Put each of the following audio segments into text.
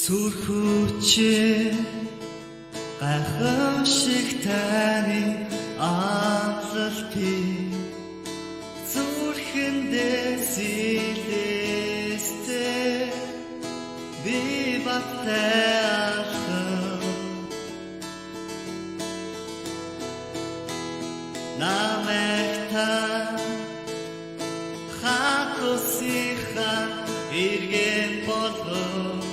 Сүрхүүчээ гайхамшиг таны амлалтыг зүрхэндээ сэлэстэй би баттай алхам намайг та хатусихан эргэн болов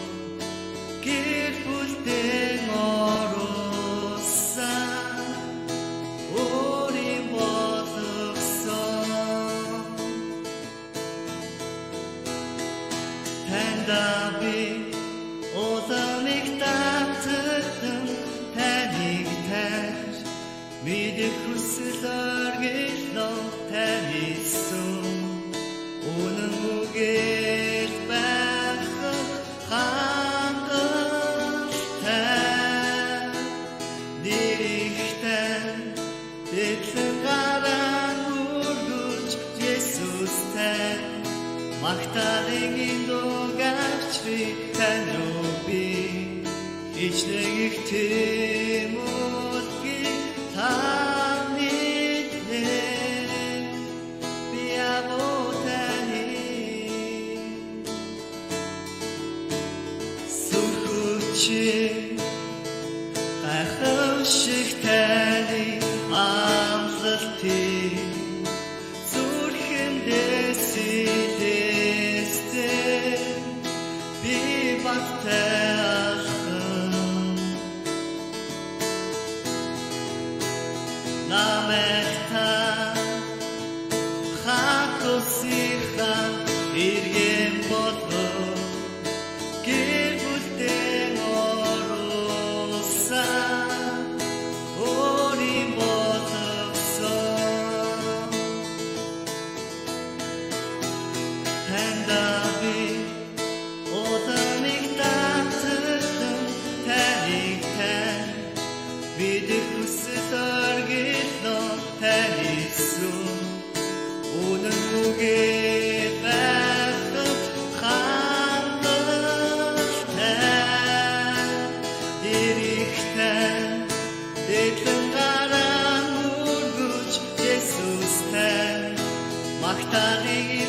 гэр бүлдэн оруулсан өөрийн болгосон таньда би удамыг татсан таныг таньж мэдэх хүсэл өргөлөө таньсан үнэн үгээр байх Этлэн гаран үргүлж Есүстэй магтаалын индугаарч би тань руу би ичдэг их тэмүүлгийг таны нэр би авотаны сүрхүүчээ гайхамшиг таны амлалтыг зүрхэндээ сэлэстэй би баттай алхам намайг та хатусихан эргэн болов гэр бүлдэн оруулсан өөрийн таньда би удамыг татсан таныг тань мэдэх хүсэл өргөлөө таньсан үнэн үгээр байх хангалттай эрэхтэй этлэн гаран үргүлж Есүстэй магтаалыг